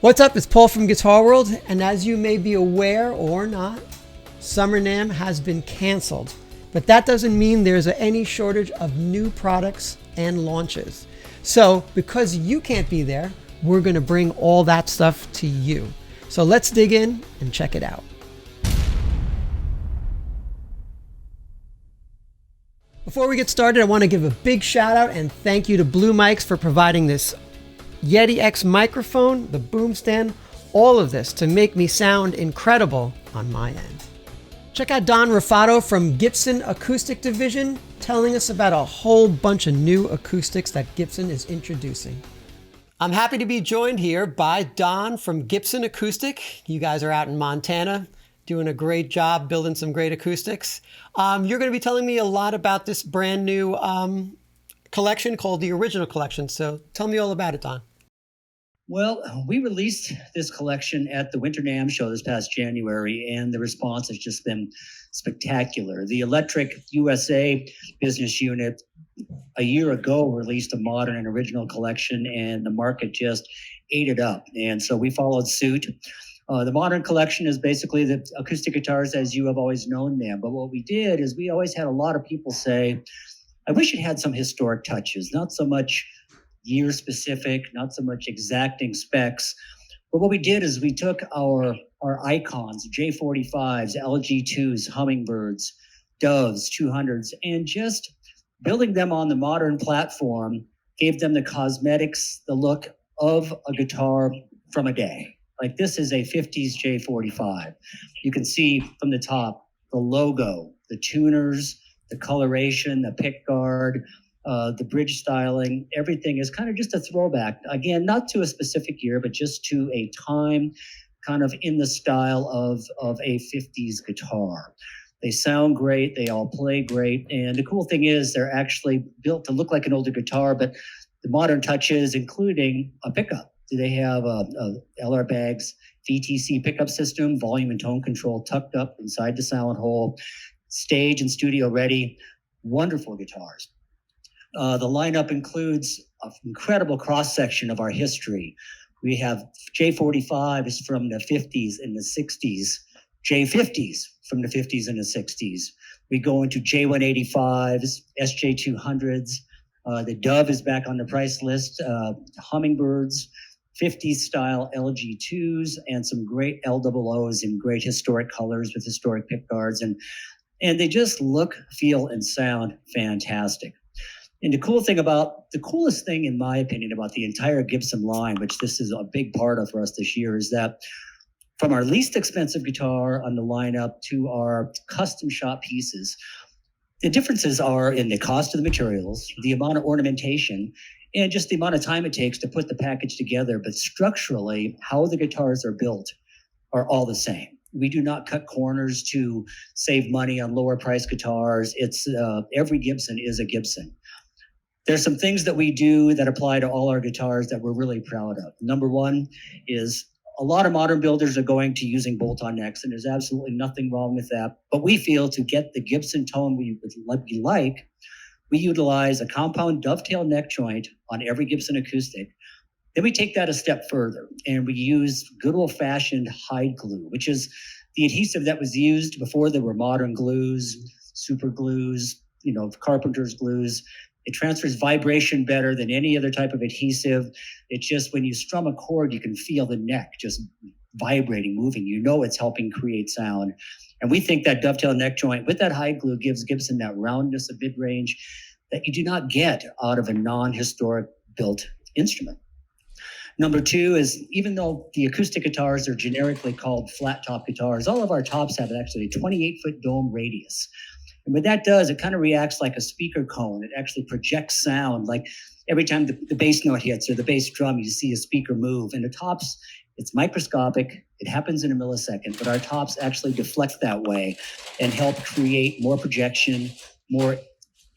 What's up? It's Paul from Guitar World, and as you may be aware or not, Summer NAMM has been canceled. But that doesn't mean there's any shortage of new products and launches. So because you can't be there, we're going to bring all that stuff to you. So let's dig in and check it out. Before we get started, I want to give a big shout out and thank you to Blue Mics for providing this Yeti X microphone, the boom stand, all of this to make me sound incredible on my end. Check out Don Ruffatto from Gibson Acoustic Division telling us about a whole bunch of new acoustics that Gibson is introducing. I'm happy to be joined here by Don from Gibson Acoustic. You guys are out in Montana doing a great job building some great acoustics. You're going to be telling me a lot about this brand new collection called the Original Collection. So tell me all about it, Don. Well, we released this collection at the Winter NAMM show this past January, and the response has just been spectacular. The Electric USA business unit a year ago released a modern and original collection, and the market just ate it up. And so we followed suit. The modern collection is basically the acoustic guitars as you have always known them. But what we did is we always had a lot of people say, I wish it had some historic touches, not so much year specific, not so much exacting specs. But what we did is we took our icons, J45s, LG2s, Hummingbirds, Doves, 200s, and just building them on the modern platform gave them the cosmetics, the look of a guitar from a day. Like this is a 50s J45. You can see from the top, the logo, the tuners, the coloration, the pick guard, the bridge styling, everything is kind of just a throwback. Again, not to a specific year, but just to a time kind of in the style of a 50s guitar. They sound great. They all play great. And the cool thing is they're actually built to look like an older guitar, but the modern touches, including a pickup. They have a LR Baggs VTC pickup system, volume and tone control tucked up inside the silent hole, stage and studio ready, wonderful guitars. The lineup includes an incredible cross-section of our history. We have J45s from the 50s and the 60s, J50s from the 50s and the 60s. We go into J185s, SJ200s. The Dove is back on the price list, Hummingbirds, 50s style LG2s, and some great LOOs in great historic colors with historic pick guards. And they just look, feel, and sound fantastic. And the coolest thing, in my opinion, about the entire Gibson line, which this is a big part of for us this year, is that from our least expensive guitar on the lineup to our custom shop pieces, the differences are in the cost of the materials, the amount of ornamentation, and just the amount of time it takes to put the package together. But structurally, how the guitars are built are all the same. We do not cut corners to save money on lower priced guitars. It's every Gibson is a Gibson. There's some things that we do that apply to all our guitars that we're really proud of. Number one is a lot of modern builders are going to using bolt-on necks, and there's absolutely nothing wrong with that. But we feel to get the Gibson tone we like, we utilize a compound dovetail neck joint on every Gibson acoustic. Then we take that a step further, and we use good old-fashioned hide glue, which is the adhesive that was used before there were modern glues, super glues, carpenter's glues. It transfers vibration better than any other type of adhesive. It's just when you strum a chord, you can feel the neck just vibrating, moving. It's helping create sound. And we think that dovetail neck joint with that hide glue gives Gibson that roundness of mid-range that you do not get out of a non-historic built instrument. Number two is, even though the acoustic guitars are generically called flat top guitars, all of our tops have actually a 28-foot dome radius. And what that does, it kind of reacts like a speaker cone. It actually projects sound. Like every time the bass note hits or the bass drum, you see a speaker move. And the tops, it's microscopic. It happens in a millisecond, but our tops actually deflect that way and help create more projection, more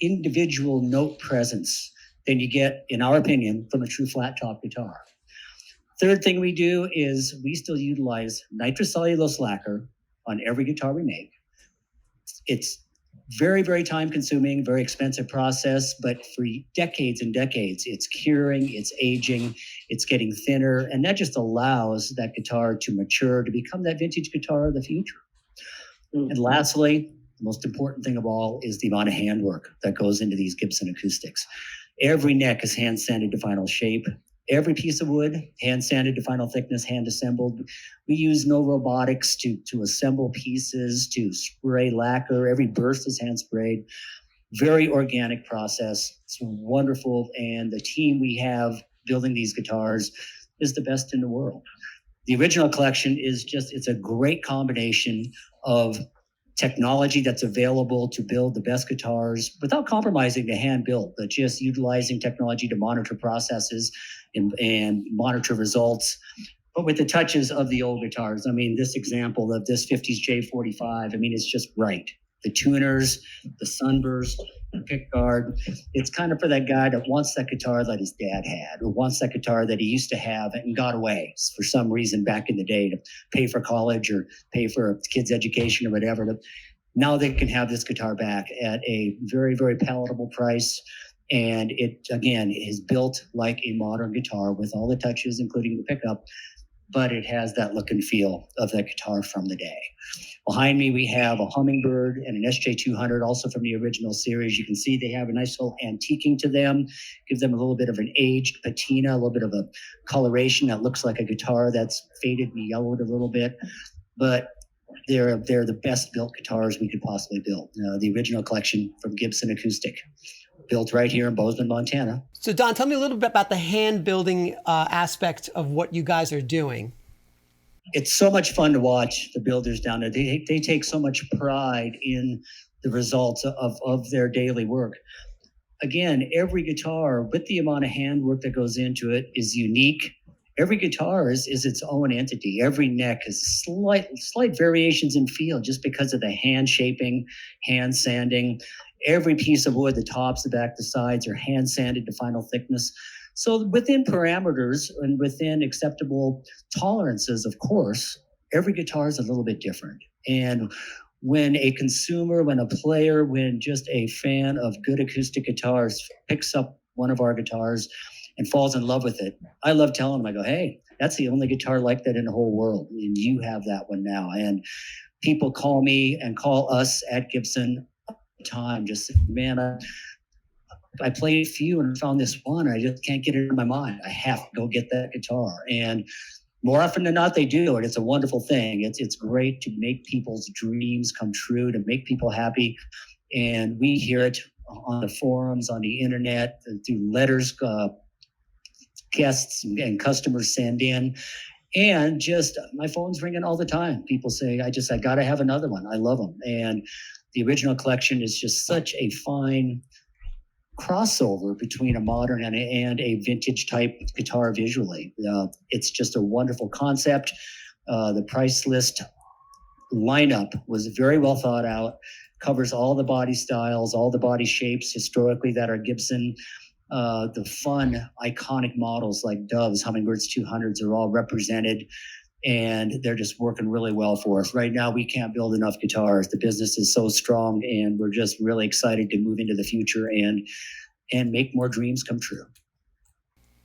individual note presence than you get, in our opinion, from a true flat top guitar. Third thing we do is we still utilize nitrocellulose lacquer on every guitar we make. It's Very, very time consuming, very expensive process, but for decades and decades, it's curing, it's aging, it's getting thinner, and that just allows that guitar to mature, to become that vintage guitar of the future. And lastly, the most important thing of all is the amount of handwork that goes into these Gibson acoustics. Every neck is hand sanded to final shape. Every piece of wood, hand sanded to final thickness, hand assembled. We use no robotics to assemble pieces, to spray lacquer. Every burst is hand sprayed. Very organic process. It's wonderful. And the team we have building these guitars is the best in the world. The original collection is it's a great combination of technology that's available to build the best guitars without compromising the hand built, but just utilizing technology to monitor processes and monitor results, but with the touches of the old guitars. I mean, this example of this 50s J45, I mean, it's just right. The tuners, the sunburst, the pickguard. It's kind of for that guy that wants that guitar that his dad had, or wants that guitar that he used to have and got away for some reason back in the day to pay for college or pay for a kid's education or whatever. But now they can have this guitar back at a very, very palatable price. And it, again, is built like a modern guitar with all the touches, including the pickup, but it has that look and feel of that guitar from the day. Behind me, we have a Hummingbird and an SJ200, also from the original series. You can see they have a nice little antiquing to them, give them a little bit of an aged patina, a little bit of a coloration that looks like a guitar that's faded and yellowed a little bit. But they're the best built guitars we could possibly build. The original collection from Gibson Acoustic, built right here in Bozeman, Montana. So Don, tell me a little bit about the hand building aspect of what you guys are doing. It's so much fun to watch the builders down there. They take so much pride in the results of their daily work. Again, every guitar, with the amount of handwork that goes into it, is unique. Every guitar is its own entity. Every neck has slight variations in feel just because of the hand shaping, hand sanding. Every piece of wood, the tops, the back, the sides, are hand sanded to final thickness. So within parameters and within acceptable tolerances, of course, every guitar is a little bit different. And when a consumer, when a player, when just a fan of good acoustic guitars picks up one of our guitars and falls in love with it, I love telling them, I go, hey, that's the only guitar like that in the whole world. And you have that one now. And people call me and call us at Gibson time, just, man, I played a few and found this one. I just can't get it in my mind. I have to go get that guitar. And more often than not, they do. And it's a wonderful thing. It's great to make people's dreams come true, to make people happy. And we hear it on the forums, on the internet, through letters, guests and customers send in. And just my phone's ringing all the time. People say, I got to have another one. I love them. And the original collection is just such a fine crossover between a modern and a vintage type guitar visually. It's just a wonderful concept. The price list lineup was very well thought out, covers all the body styles, all the body shapes historically that are Gibson. The fun, iconic models like Doves, Hummingbirds, 200s are all represented. And they're just working really well for us. Right now, we can't build enough guitars. The business is so strong, and we're just really excited to move into the future and make more dreams come true.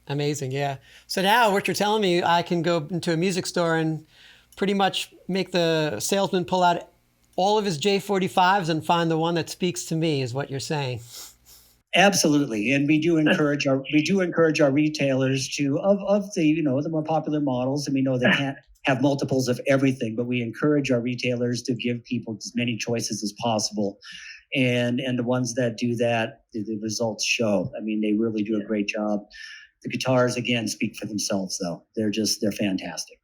Amazing, yeah. So now what you're telling me, I can go into a music store and pretty much make the salesman pull out all of his J45s and find the one that speaks to me, is what you're saying. Absolutely, and we do encourage our retailers to of the the more popular models, and we know they can't have multiples of everything, but we encourage our retailers to give people as many choices as possible, and the ones that do that, the results show. I mean, they really do a great job. The guitars, again, speak for themselves, though. They're fantastic.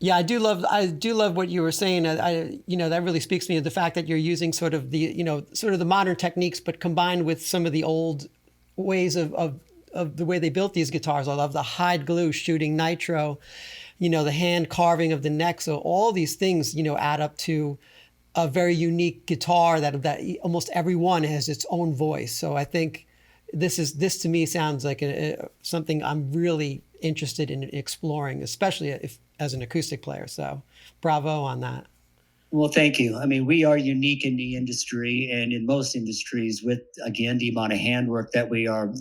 Yeah, I do love what you were saying. That really speaks to me, the fact that you're using sort of the modern techniques, but combined with some of the old ways of the way they built these guitars. I love the hide glue shooting nitro, the hand carving of the neck. So all these things, add up to a very unique guitar that almost everyone has its own voice. So I think this to me sounds like something I'm really interested in exploring, especially as an acoustic player. So bravo on that. Well, thank you. I mean, we are unique in the industry and in most industries with, again, the amount of handwork that we are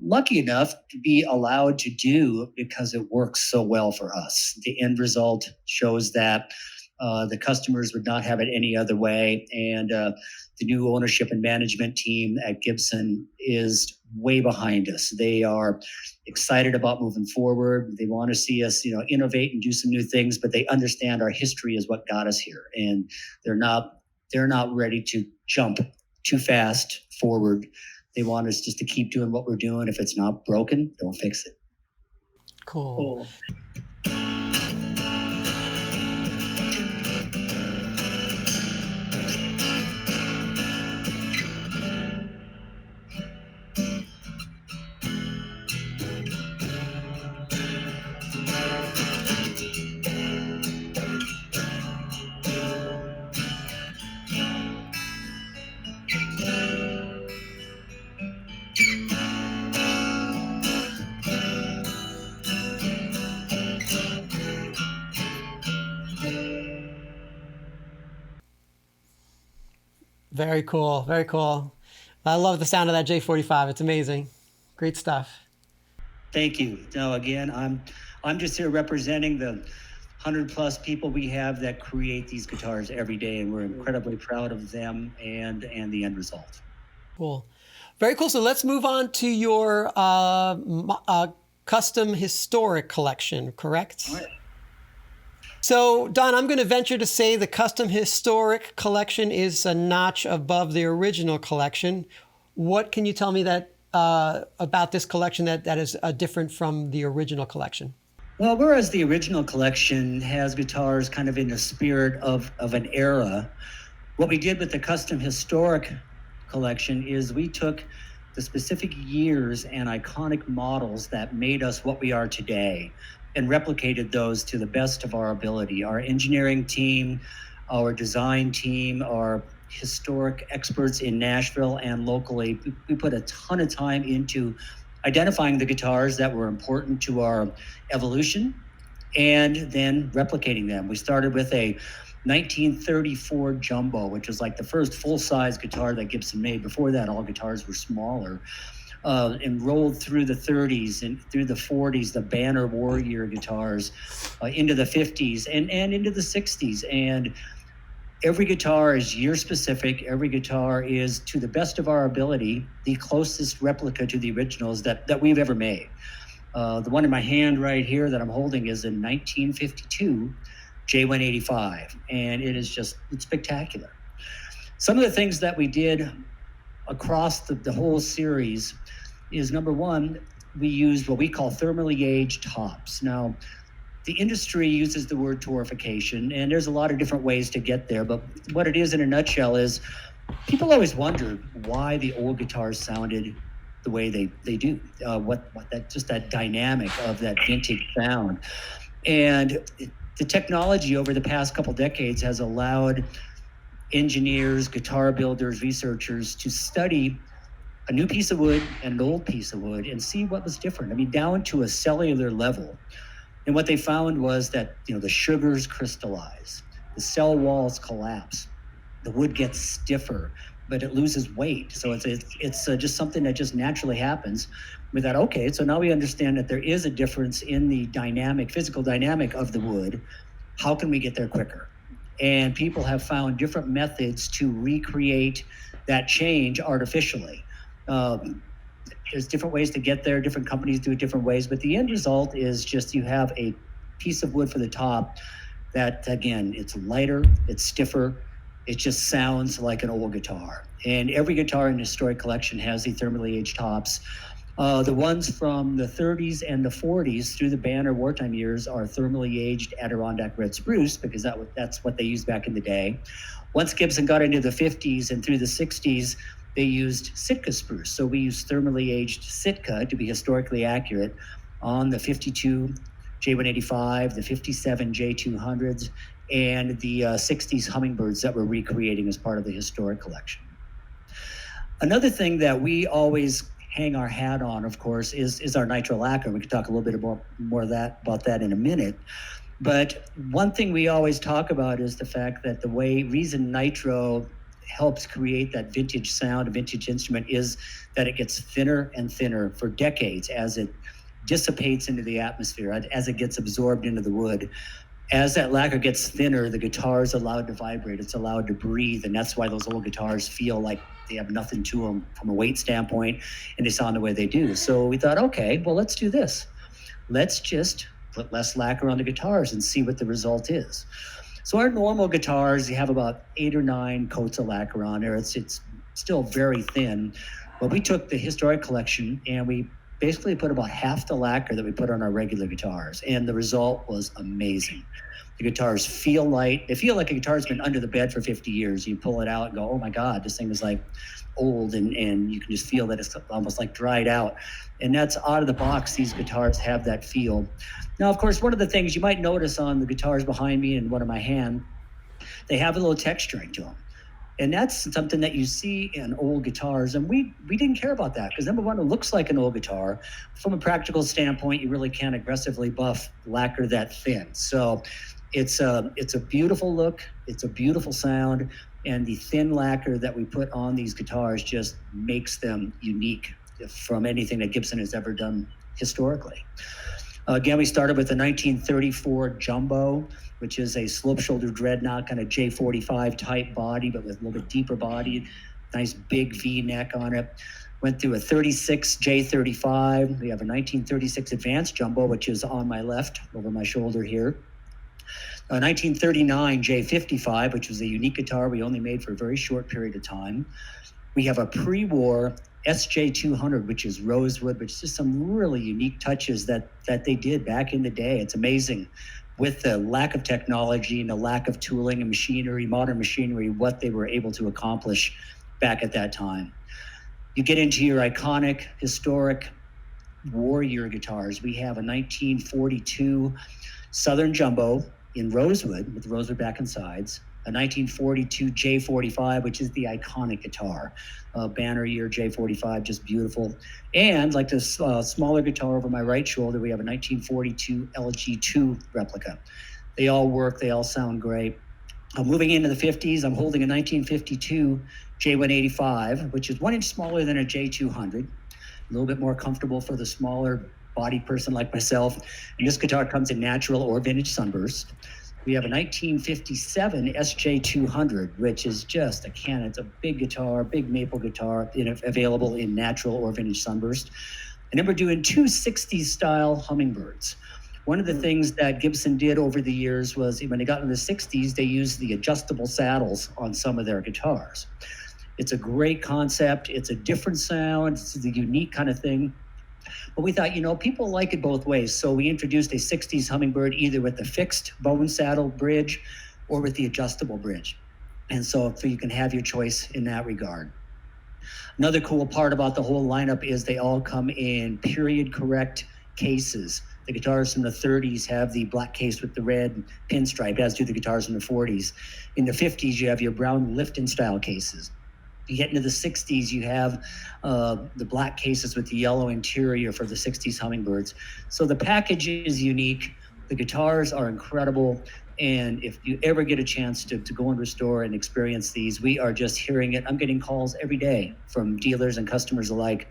lucky enough to be allowed to do because it works so well for us. The end result shows that the customers would not have it any other way. And the new ownership and management team at Gibson is way behind us. They are excited about moving forward. They want to see us, innovate and do some new things, but they understand our history is what got us here, and they're not ready to jump too fast forward. They want us just to keep doing what we're doing. If it's not broken, don't fix it. Cool. Very cool. Very cool. I love the sound of that J45. It's amazing. Great stuff. Thank you. No, again, I'm just here representing the 100+ people we have that create these guitars every day, and we're incredibly proud of them and the end result. Cool. Very cool. So let's move on to your custom historic collection, correct? All right. So, Don, I'm going to venture to say the custom historic collection is a notch above the original collection. What can you tell me that about this collection that is different from the original collection? Well, whereas the original collection has guitars kind of in the spirit of an era, what we did with the custom historic collection is we took the specific years and iconic models that made us what we are today and replicated those to the best of our ability. Our engineering team, our design team, our historic experts in Nashville and locally, we put a ton of time into identifying the guitars that were important to our evolution and then replicating them. We started with a 1934 Jumbo, which was like the first full-size guitar that Gibson made. Before that, all guitars were smaller. And rolled through the 30s and through the 40s, the Banner Warrior guitars, into the 50s and into the 60s. And every guitar is year specific. Every guitar is, to the best of our ability, the closest replica to the originals that we've ever made. The one in my hand right here that I'm holding is a 1952 J185, and it's spectacular. Some of the things that we did across the whole series is, number one, we used what we call thermally aged tops. Now, the industry uses the word torrefication, and there's a lot of different ways to get there, but what it is in a nutshell is people always wondered why the old guitars sounded the way they do, that dynamic of that vintage sound. And the technology over the past couple decades has allowed engineers, guitar builders, researchers to study a new piece of wood and an old piece of wood and see what was different. I mean, down to a cellular level. And what they found was that, the sugars crystallize, the cell walls collapse, the wood gets stiffer, but it loses weight. So it's just something that just naturally happens with that. Okay, so now we understand that there is a difference in the physical dynamic of the wood. How can we get there quicker? And people have found different methods to recreate that change artificially. There's different ways to get there. Different companies do it different ways, but the end result is just you have a piece of wood for the top that, again, it's lighter, it's stiffer, it just sounds like an old guitar. And every guitar in the historic collection has the thermally aged tops. The ones from the 30s and the 40s through the Banner wartime years are thermally aged Adirondack red spruce, because that's what they used back in the day. Once Gibson got into the 50s and through the 60s, they used Sitka spruce. So we used thermally aged Sitka to be historically accurate on the 52 J185, the 57 J200s, and the 60s hummingbirds that we're recreating as part of the historic collection. Another thing that we always hang our hat on, of course, is our nitro lacquer. We can talk a little bit about that in a minute. But one thing we always talk about is the fact that reason nitro helps create that vintage sound, a vintage instrument, is that it gets thinner and thinner for decades as it dissipates into the atmosphere, as it gets absorbed into the wood. As that lacquer gets thinner, the guitar is allowed to vibrate, it's allowed to breathe, and that's why those old guitars feel like they have nothing to them from a weight standpoint, and they sound the way they do. So we thought, okay, well, let's do this. Let's just put less lacquer on the guitars and see what the result is. So our normal guitars, you have about 8 or 9 coats of lacquer on there. It's still very thin, but we took the historic collection and we basically put about half the lacquer that we put on our regular guitars, and the result was amazing. The guitars feel light. They feel like a guitar's been under the bed for 50 years. You pull it out and go, oh my God, this thing is like old, and you can just feel that it's almost like dried out. And that's out of the box. These guitars have that feel. Now, of course, one of the things you might notice on the guitars behind me and one in my hand, they have a little texturing to them. And that's something that you see in old guitars. And we didn't care about that because, number one, it looks like an old guitar. From a practical standpoint, you really can't aggressively buff lacquer that thin. So it's a beautiful look. It's a beautiful sound. And the thin lacquer that we put on these guitars just makes them unique from anything that Gibson has ever done historically. Again, we started with the 1934 Jumbo, which is a slope-shoulder dreadnought, kind of J45 type body, but with a little bit deeper body, nice big V neck on it. Went through a 36 J35. We have a 1936 Advanced Jumbo, which is on my left, over my shoulder here. A 1939 J55, which was a unique guitar we only made for a very short period of time. We have a pre-war SJ200, which is rosewood, which is just some really unique touches that they did back in the day. It's amazing with the lack of technology and the lack of tooling and machinery, modern machinery, what they were able to accomplish back at that time. You get into your iconic, historic warrior guitars. We have a 1942 Southern Jumbo in rosewood with the rosewood back and sides, a 1942 J45, which is the iconic guitar. Banner year J45, just beautiful. And like this smaller guitar over my right shoulder, we have a 1942 LG2 replica. They all work, they all sound great. Moving into the 50s, I'm holding a 1952 J185, which is 1 inch smaller than a J200, a little bit more comfortable for the smaller body person like myself. And this guitar comes in natural or vintage sunburst. We have a 1957 SJ200, which is just a cannon. It's a big guitar, big maple guitar, available in natural or vintage sunburst. And then we're doing 2 60s style hummingbirds. One of the things that Gibson did over the years was when they got into the 60s, they used the adjustable saddles on some of their guitars. It's a great concept. It's a different sound. It's a unique kind of thing. But we thought, people like it both ways. So we introduced a 60s hummingbird either with the fixed bone saddle bridge or with the adjustable bridge. And so you can have your choice in that regard. Another cool part about the whole lineup is they all come in period correct cases. The guitars from the 30s have the black case with the red pinstripe, as do the guitars from the 40s. In the 50s, you have your brown Lifton style cases. You get into the 60s, you have the black cases with the yellow interior for the 60s hummingbirds. So the package is unique. The guitars are incredible. And if you ever get a chance to go into a store and experience these, we are just hearing it. I'm getting calls every day from dealers and customers alike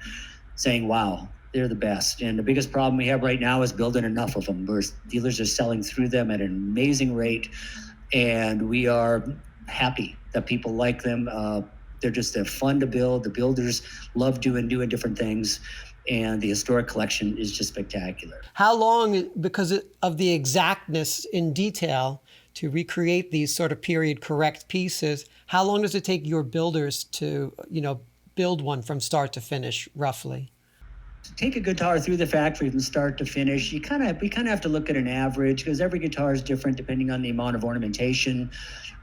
saying, wow, they're the best. And the biggest problem we have right now is building enough of them. Dealers are selling through them at an amazing rate. And we are happy that people like them. They're fun to build. The builders love doing different things. And the historic collection is just spectacular. How long, because of the exactness in detail to recreate these sort of period correct pieces, how long does it take your builders to, build one from start to finish, roughly? To take a guitar through the factory from start to finish, we kind of have to look at an average because every guitar is different depending on the amount of ornamentation,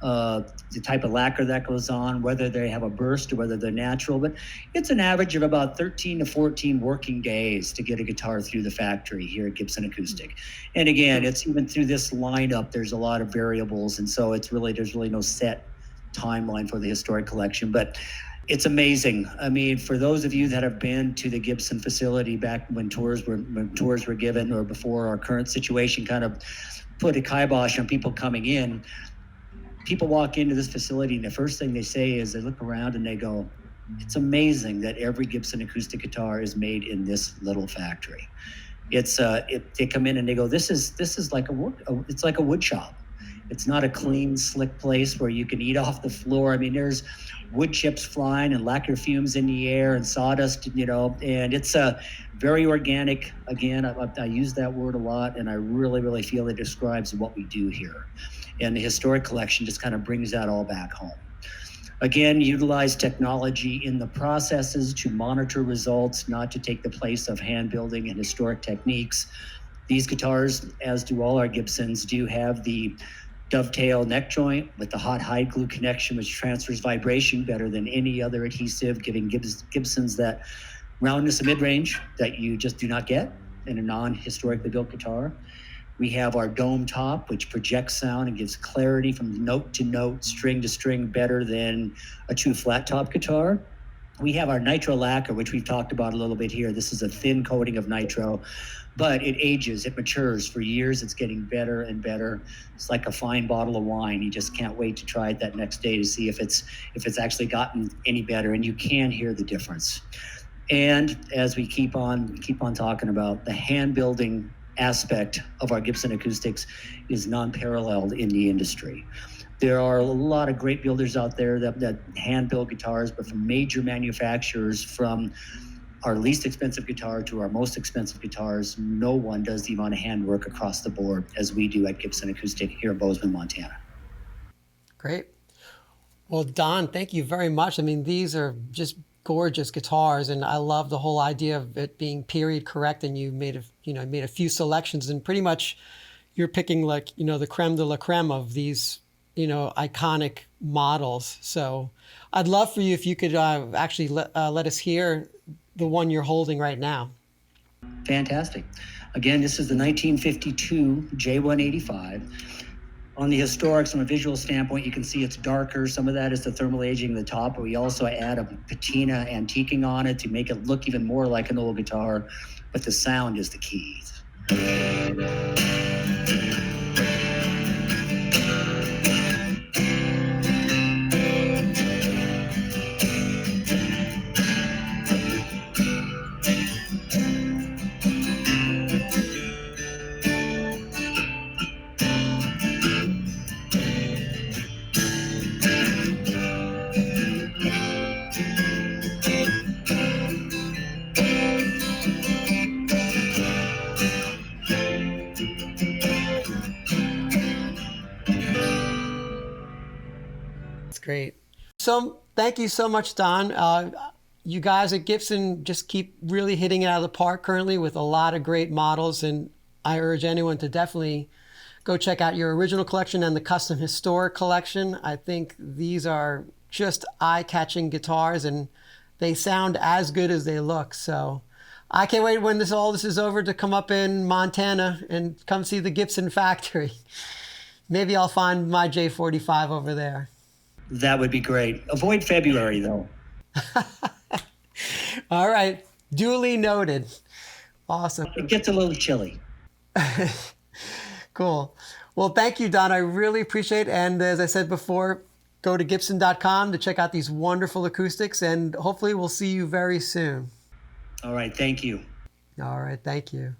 the type of lacquer that goes on, whether they have a burst or whether they're natural. But it's an average of about 13 to 14 working days to get a guitar through the factory here at Gibson Acoustic. And again, it's even through this lineup, there's a lot of variables. And so there's really no set timeline for the historic collection. But it's amazing. I mean, for those of you that have been to the Gibson facility back when tours were given or before our current situation kind of put a kibosh on people coming in. People walk into this facility and the first thing they say is they look around and they go, it's amazing that every Gibson acoustic guitar is made in this little factory. They come in and they go, this is like it's like a wood shop. It's not a clean, slick place where you can eat off the floor. I mean, there's wood chips flying and lacquer fumes in the air and sawdust, and it's very organic. Again, I use that word a lot, and I really, really feel it describes what we do here. And the historic collection just kind of brings that all back home. Again, utilize technology in the processes to monitor results, not to take the place of hand building and historic techniques. These guitars, as do all our Gibsons, do have the dovetail neck joint with the hot hide glue connection, which transfers vibration better than any other adhesive, giving Gibsons that roundness of mid-range that you just do not get in a non-historically built guitar. We have our dome top, which projects sound and gives clarity from note to note, string to string, better than a true flat top guitar. We have our nitro lacquer, which we've talked about a little bit here. This is a thin coating of nitro, but it ages, it matures. For years, it's getting better and better. It's like a fine bottle of wine. You just can't wait to try it that next day to see if it's actually gotten any better, and you can hear the difference. And as we keep on talking about, the hand building aspect of our Gibson acoustics is non-paralleled in the industry. There are a lot of great builders out there that hand build guitars, but from major manufacturers, from our least expensive guitar to our most expensive guitars, no one does the amount of handwork across the board as we do at Gibson Acoustic here in Bozeman, Montana. Great. Well, Don, thank you very much. I mean, these are just gorgeous guitars, and I love the whole idea of it being period correct. And you made a few selections, and pretty much you're picking like the creme de la creme of these iconic models. So I'd love for you if you could actually let us hear the one you're holding right now. Fantastic. Again, this is the 1952 J185. On the historics, from a visual standpoint, you can see it's darker. Some of that is the thermal aging of the top, but we also add a patina antiquing on it to make it look even more like an old guitar, but the sound is the key. Great. So thank you so much, Don. You guys at Gibson just keep really hitting it out of the park currently with a lot of great models, and I urge anyone to definitely go check out your original collection and the custom historic collection. I think these are just eye-catching guitars, and they sound as good as they look. So I can't wait when all this is over to come up in Montana and come see the Gibson factory. Maybe I'll find my J45 over there. That would be great. Avoid February, though. All right. Duly noted. Awesome. It gets a little chilly. Cool. Well, thank you, Don. I really appreciate it. And as I said before, go to Gibson.com to check out these wonderful acoustics, and hopefully we'll see you very soon. All right. Thank you. All right. Thank you.